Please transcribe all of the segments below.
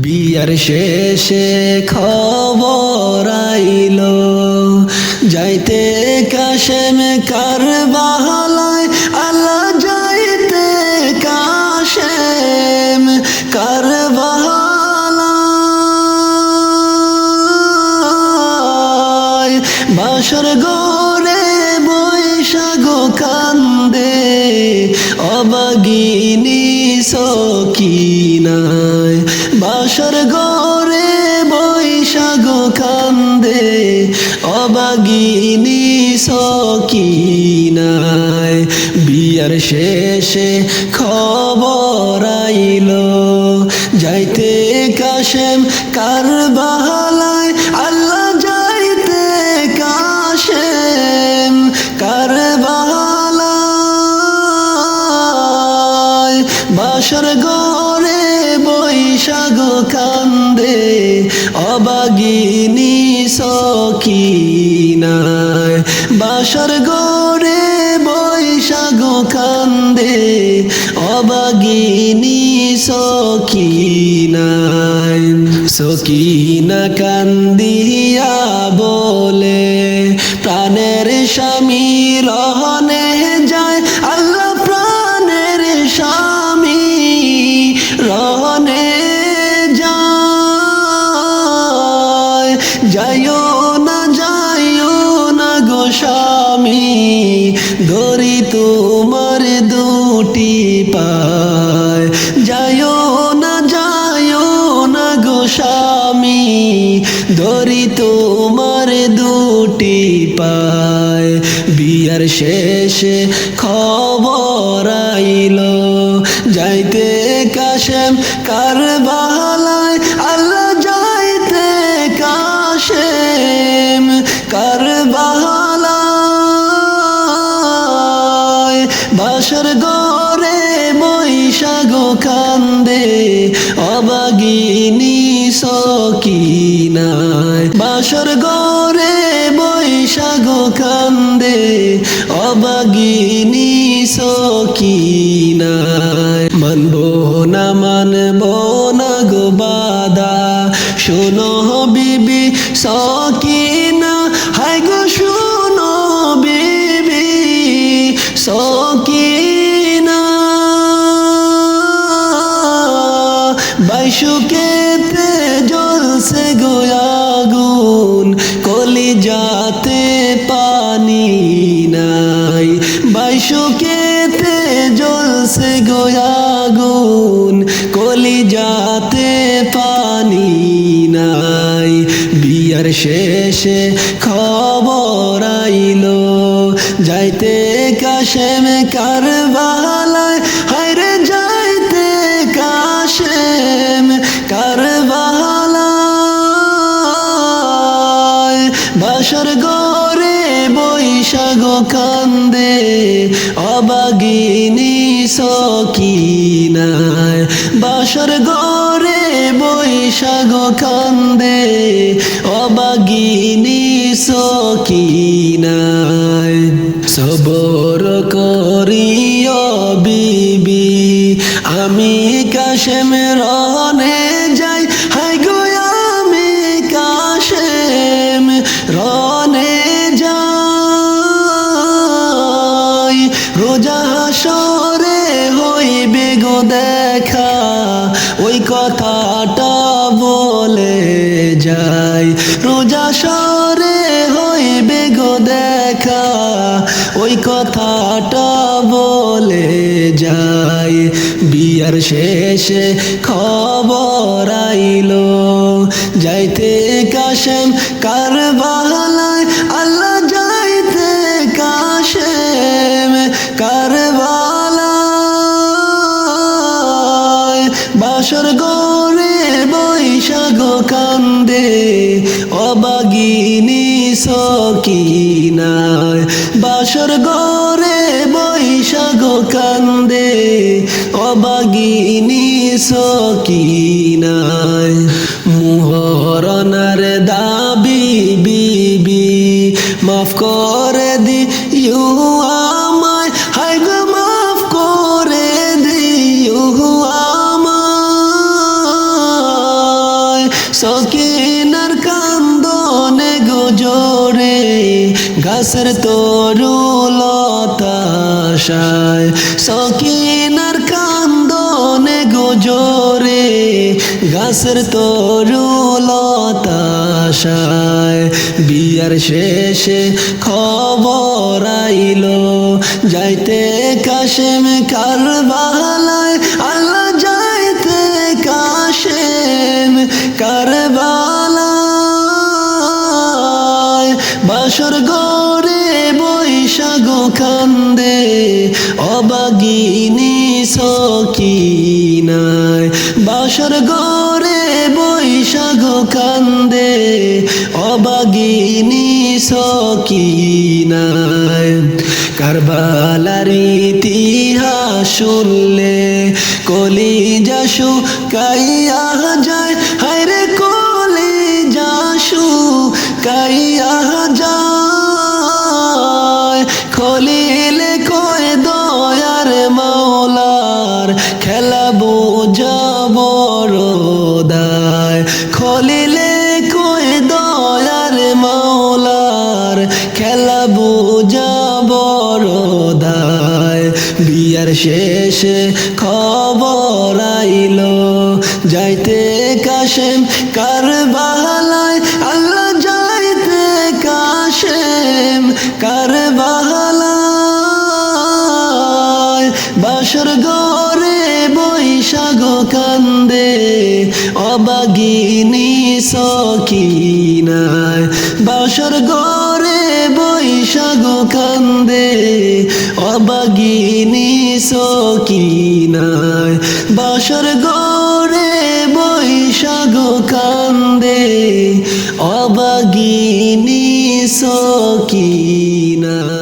বিয়ার শেষে খবর আইলো যাইতে কাশেম কারবালায় আল্লাহ যাইতে কাশেম কারবালায় বাসর গড়ে বৈশাখ কান্দে অবাগিনী সকিনায় বাসর গড়ে বৈশাখ কান্দে অবাগিনী সকিনায় বিয়ার শেষে খবর আইলো যাইতে কাশেম কারবালায় আল্লাহ যাইতে কাশেম কারবালায় বাসর গড়ে বৈশাখ কান্দে অবাগিনী সকিনায় বাসর গড়ে বৈশাখ কান্দে অবাগিনী সকিনায় সকিনা কান্দিয়া বলে প্রাণের স্বামী রহনে যায় আল্লাহ প্রাণের স্বামী রহনে যায় যাইও না গো স্বামী ধরি তোমার দুটি পায় যাইও না গো স্বামী ধরি তোমার দুটি পায় বিয়ার শেষে খবর আইলো যাইতে কাশেম কারবালায় আল্লাহ যাইতে কাশেম কারবালায় বাসর গড়ে বৈশাখ কান্দে অবাগিনী সকিনায় বাসর গড়ে বৈশাখ কান্দে অবাগিনী সকিনায় মানবো না গো বাদা শোনো বিবি সকিনা হায় গো শোনো বিবি সকিনা বাইশুকেতে জ্বলছে গো আগুন কলিজাতে পানি নাই বাইশুকেতে জ্বলছে গো আগুন কলিজাতে পানি নাই বিয়ার শেষে খবর আইলো যাইতে কাশেম কারবালায় হায়রে যাইতে কাশেম কারবালায় বাসর গড়ে বৈশাখ কান্দে অবাগিনী সকিনায় বাসর গড়ে বৈশাখ কান্দে অবাগিনী সকিনায় সবর করিও বিবি আমি কাশেম রহনে যাই হাই গো আমি কাশেম রহনে যাই রোজা হাসরে হইবে গো দেখা ওই কথাটা বলে যাই রোজা হাসরে হইবে গো দেখা ওই কথাটা বলে যাই বিয়ার শেষে খবর আইলো যাইতে কাশেম কারবালায় আল্লাহ যাইতে কাশেম কারবালায় বাসর গড়ে বৈশাখ কান্দে অবাগিনী সকিনায় বাসর গড়ে বৈশাখ কান্দে অবাগিনী সকিনায় মুহরনার দাবি বিবি মাফ করে দিও আমায় হায় গো মাফ করে দিও আমায় সকিনার কান্দনে গুজরে গাছের তরুলতাশায় সকিনার কান্দনে গুজরে গাছের তরুলতাশায় বিয়ার শেষে খবর আইলো যাইতে কাশেম কারবালায় আল্লাহ যাইতে কাশেম কারবালায় বাসর গরে বৈশাখ কান্দে অবাগিনী সকিনায় বাসর গরে বৈশাখ কান্দে অবাগিনী সকিনায় কারবালার ইতিহাস শুনলে কলিজা শুকাইয়া যায় হায়রে কলিজা শুকাইয়া যায় খলিলে কয় দয়ার মাওলার খেলা বোঝা বড়দায় খলিলে কয় দয়ার মাওলার খেলা বোঝা বড়দায় বিয়ার শেষে খবর আইলো যাইতে কাশেম কারবালায় আল্লাহ যাইতে কাশেম কারবালায় বাসর গরে বৈশাখ কান্দে অবাগিনী সকিনায় বাসর গরে বৈশাখ কান্দে অবাগিনী সকিনায় বাসর গরে বৈশাখ কান্দে অবাগিনী সকিনায়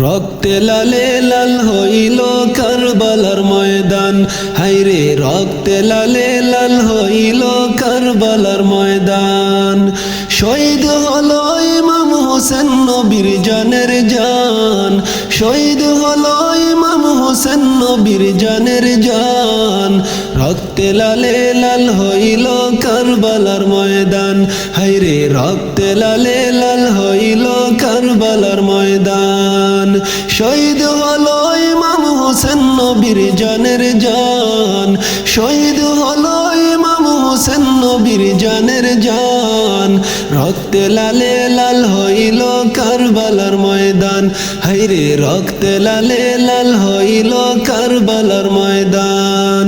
রক্তে লালে লাল হইল কারবালার ময়দান হায়রে রক্তে লালে লাল হইল কারবালার ময়দান শহীদ হলো ইমাম হোসেন নবীর জানের জান শহীদ হলো ইমাম হোসেন নবীর জানের জান রক্তে লালে লাল হইল কারবালার ময়দান হায়রে রক্তে লালে লাল হইল কারবালার ময়দান শহীদ হলো ইমাম হোসেন নবীর জানের জান শহীদ হলো ইমাম হোসেন নবীর জানের জান রক্তে লালে লাল হইল কারবালার ময়দান হায়রে রক্তে লালে লাল হইল কারবালার ময়দান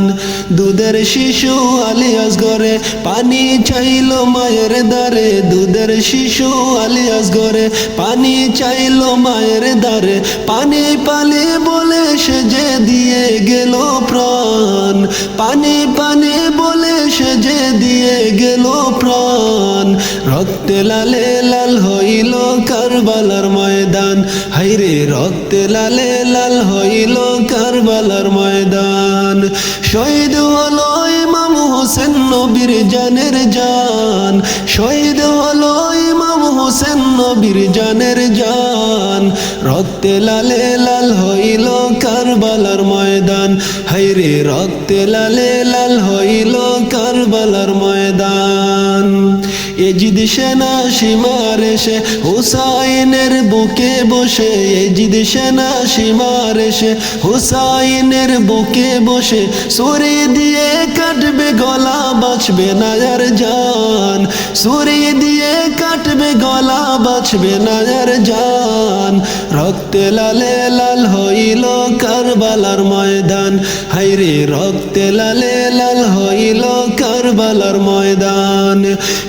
দুধের শিশু আলী আসগরে পানি চাইল মায়ের দ্বারে দুধের শিশু আলী আসগরে পানি চাইল মায়ের দ্বারে পানি পানি বলে সে যে দিয়ে গেল প্রাণ পানি পানি বলে সে যে দিয়ে গেল প্রাণ রক্তে লালে লাল হইল কারবালার ময়দান হায়রে রক্তে লালে লাল হইল কারবালার ময়দান শহীদ হলো ইমাম হোসেন নবীর জানের জান শহীদ হলো ইমাম হোসেন নবীর জানের জান রক্তে লালে লাল হইল কারবালার ময়দান হায়রে রক্তে লালে লাল হইল কারবালার ময়দান এজিদ সেনা সীমার এসে হুসাইনের বুকে বসে এজিদ সেনা সীমার এসে হুসাইনের বুকে বসে ছুরি দিয়ে কাটবে গলা বাঁচবে না আর জান ছুরি দিয়ে কাটবে গলা বাঁচবে না আর জান রক্তে লালে লাল হইল কারবালার ময়দান হায়রে রক্তে লালে লাল হইল কারবালার ময়দান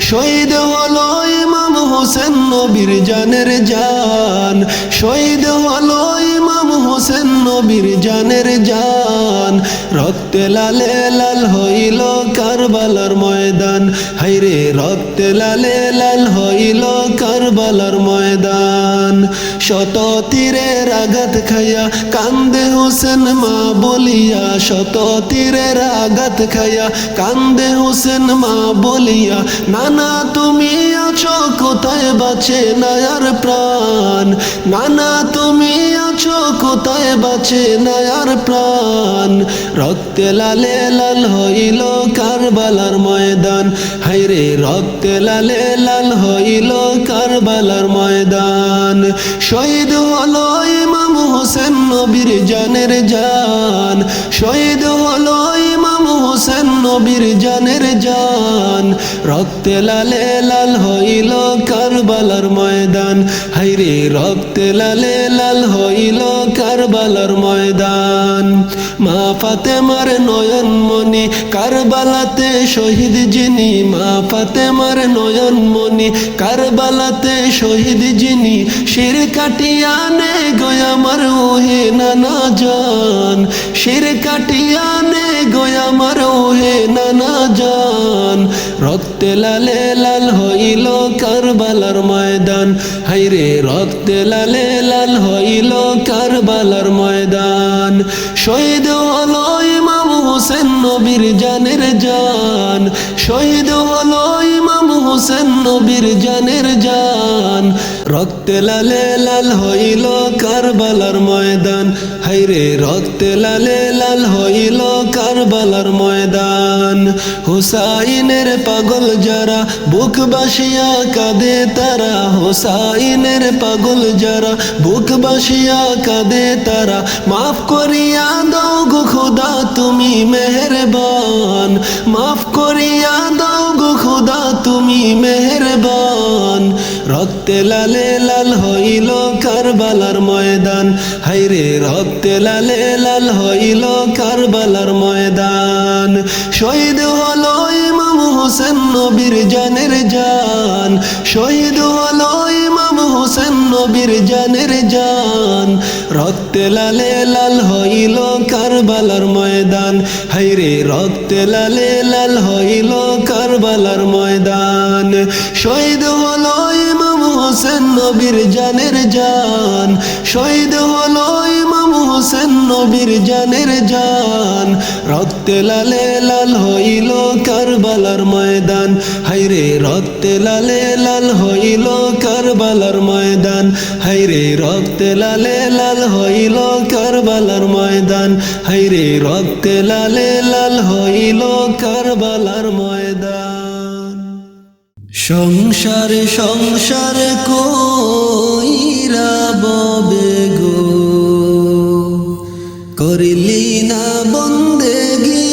শহীদ হলো ইমাম হোসেন নবীর জানের জান শহীদ হলো ইমাম হোসেন নবীর জানের জান রক্তে লালে লাল হইল কারবালার ময়দান হায়রে রক্তে লালে লাল হইল কারবালার ময়দান শত তীরের আঘাত খাইয়া কান্দে হোসেন মা বলিয়া, শত তীরের আঘাত খাইয়া কান্দে হোসেন মা বলিয়া, নানা তুমি আছো কোথায় বাঁচে না আর প্রাণ, নানা তুমি আছো কোথায় বাঁচে না আর প্রাণ। রক্তে লালে লাল হইল কারবালার ময়দান, হায়রে রক্তে লালে লাল হইল কারবালার ময়দান। শহীদ হলো ইমাম হোসেন নবীর জানের জান, শহীদ হলো ইমাম হোসেন নবীর জানের জান। রক্তে লালে লাল হইল কারবালার ময়দান, হায়রে রক্তে লালে লাল হইল কারবালার ময়দান। মা ফাতেমার নয়ন মনি কারবালাতে শহীদ যিনি, মা ফাতেমার নয়ন মনি কারবালাতে শহীদ যিনি, শির কাটিয়া নে গয়া আমার ওহে নানা জান, শির কাটিয়া নে গয়া আমার ওহে নানা জান। রক্তে লালে লাল হইল কারবালার ময়দান, হায়রে রক্তে লালে লাল হইল কারবালার ময়দান। শহীদ হলো ইমাম হোসেন নবীর জানের জান, শহীদ হলো ইমাম হোসেন নবীর জানের জান। রক্তে লালে লাল হইল কারবালার ময়দান, হায়রে রক্তে লালে লাল হইল কারবালার ময়দান। হুসাইনের পাগল যারা বুক বাসিয়া কাঁদে তারা, হুসাইনের পাগল যারা বুক বাসিয়া কাঁদে তারা, মাফ করিয়া দাও গো খোদা তুমি মেহেরবান, মাফ করিয়া দাও গো খোদা তুমি মেহেরবান। রক্তে লালে লাল হইল কারবালার ময়দান, হায়রে রক্তে লালে লাল হইল কারবালার ময়দান। শহীদ হলো ইমাম হোসেন নবীর জানের জান, শহীদ হলো ইমাম হোসেন নবীর জানের জান। রক্তে লালে লাল হইল কারবালার ময়দান, হায়রে রক্তে লালে লাল হইল কারবালার ময়দান। শহীদ হলো ইমাম হোসেন নবীর জানের জান, শহীদ হলো ইমাম হোসেন নবীর জানের জান। রক্তে লালে লাল হইল কারবালার ময়দান, হায়রে রক্তে লালে লাল হইল কারবালার ময়দান, হায়রে রক্তে লালে লাল হইল কারবালার ময়দান, হায়রে রক্তে লালে লাল হইল কারবালার ময়দান। সংসার সংসার কইরা ববে গো, করিলি না বন্দেগি,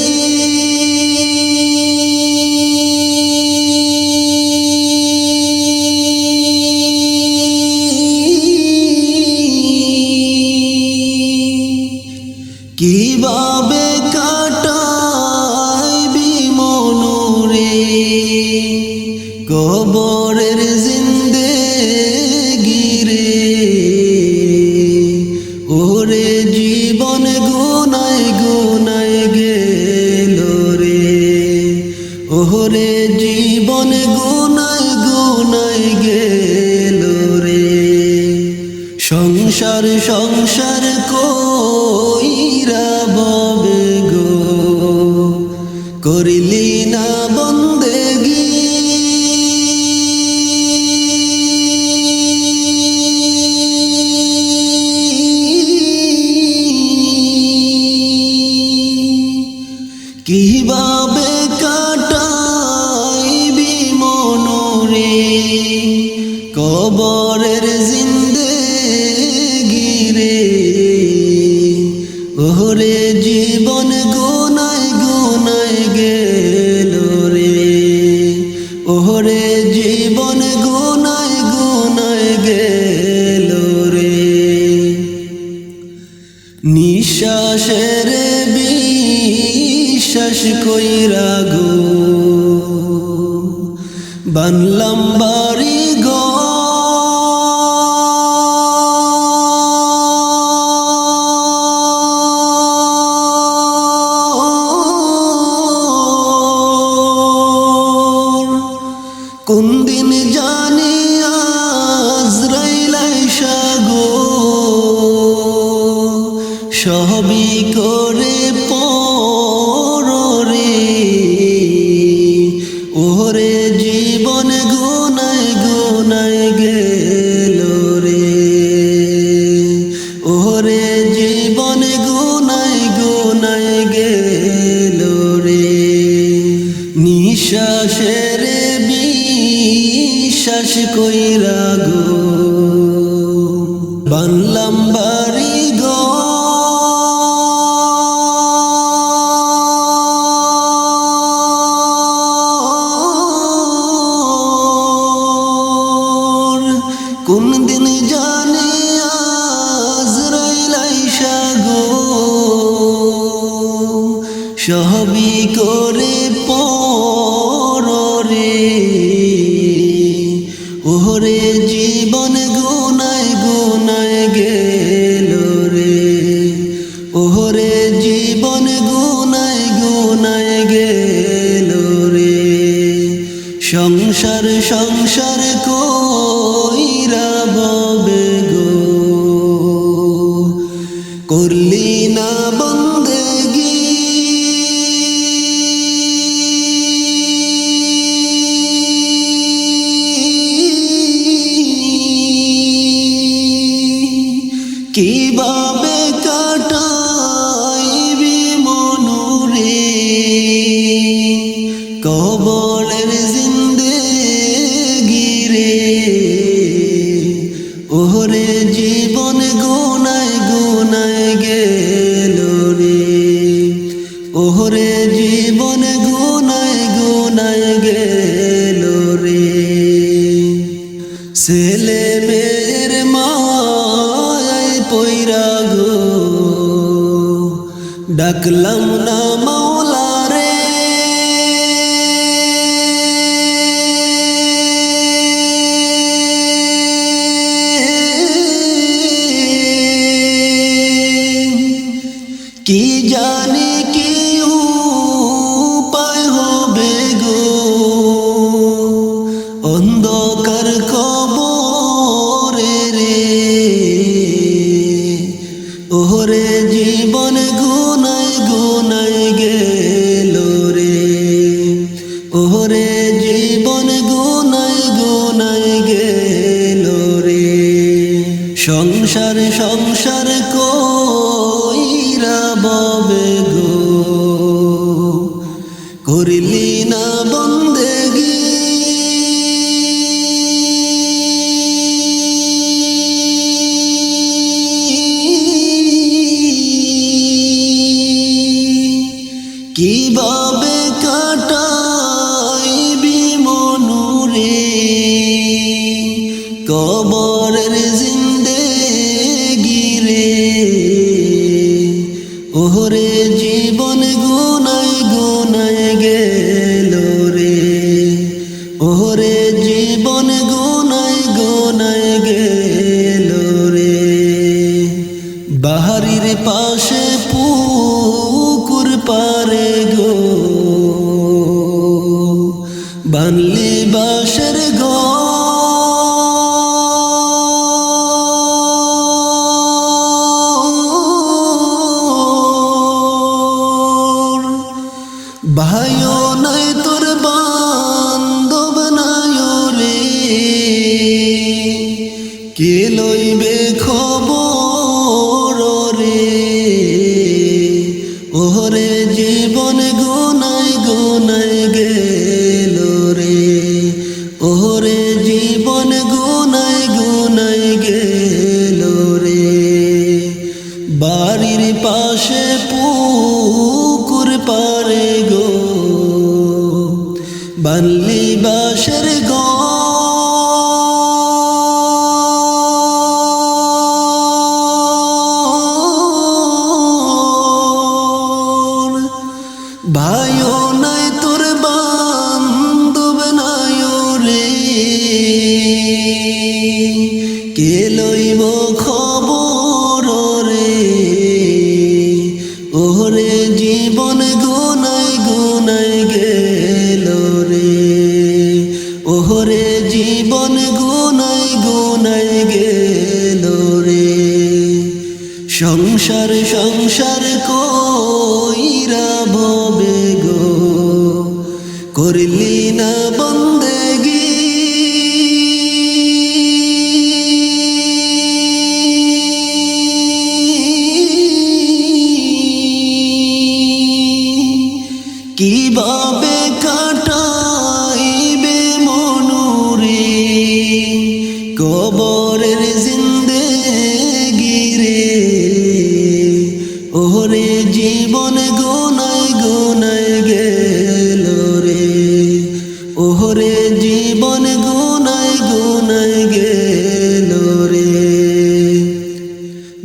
কিভাবে কাটাইবি মনুরে কবরের জিন্দেগি রে। ওরে জীবন গুনায় গুনায় গেল রে, ওরে জীবন গুনায় গুনায় গেল রে। সংসার সংসার কইরা ববে গো, করিলি না বন্দেগি, কিভাবে কাটাইবি মনুরে কবরের জিন্দেগি রে। ওরে জীবন গুনায় গুনায় গেল রে, ওরে জীবন গুনায় গুনায় গেল রে। নিঃশ্বাসের বিশ্বাস কইরা গো, বানলাম বাড়ি গো, কোন দিন জানি আজরাইল আইসা গো, নিঃশ্বাসের বিশ্বাস কইরা গো বানলাম বাড়ি ঘর কোন দিন জানি আজরাইল আইসা গো সবই করে পরে ওরে জীবন গুনায় গুনায় গেল রে ওরে জীবন গুনায় গুনায় গেল রে সংসার সংসার কইরা ববে গো করলি না বন্দেগি কিভাবে কাটাইবি মনুরে কবরের জিন্দেগি রে ওরে জীবন গুনায় গুনায় গেল রে ওরে জীবন গুনায় গুনায় গেল রে ছেলে মেয়ের মায় পইরা গো ডাকলাম না মাওলা রে কি জানি কি উপায় হবে গো অন্ধকার কবরে রে ওরে জীবন গুনায় গুনায় গেল রে ওরে জীবন গুনায় গুনায় গেল রে সংসার সংসার কইরা ববে গো করিলি না বন্দেগি কিভাবে কাটাইবি মনুরে কবরের জিন্দেগি রে ওরে জীবন গুনায় গুনায় গেল রে ওরে জীবন গুনায় গুনায় গেল রে বাহারির পাশে পুকুর পারে গো বানলি বাঁশের ঘর ভাইও নাই তোর বান্ধব নাই রে কে লইবে খবর রে ওরে জীবন গুনায় গুনায় গেল রে ওরে জীবন গুনায় গুনায় গেল রে বাড়ির পাশে পুকুর পারে গো বানলি বাঁশের ঘর ভাইও নাই তোর বান্ধব নাই রে কে লইব খবর রে ওরে জীবন গুনায় গুনায় গেল রে ওরে জীবন গুনায় গুনায় গেল রে সংসার সংসার কইরা ববে গো করলি না বন্দেগি কিবা কিভাবে কাটাইবে মনুরে কবরের জিন্দেগি রে ওরে জীবন গোনায় গোনায় গেল রে ওরে জীবন গোনায় গোনায় গেল রে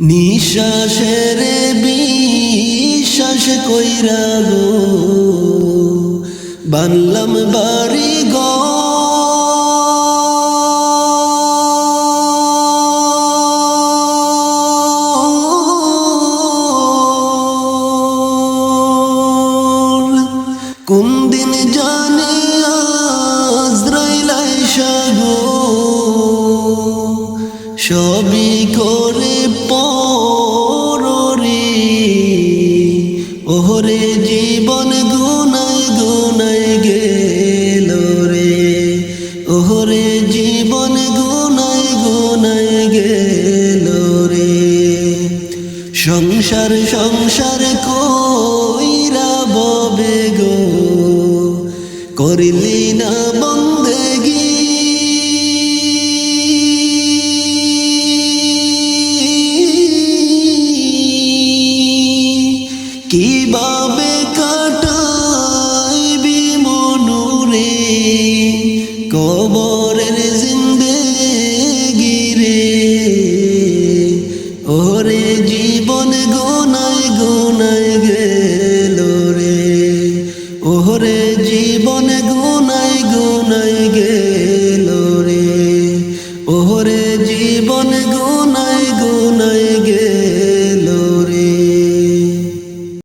নিঃশ্বাসের বিশ্বাস কইরা গো বানলাম বাড়ি ঘর কোন দিন জানি আজরাইল আইসা গো সবই করে পররে ওরে জীবন গুনায় গুনায় গেল রে ওরে জীবন গুনায় গুনায় গেল রে সংসার সংসার কইরা ববে গো করিলি না বন্দেগি কিভাবে কাটাইবি মনুরে কবর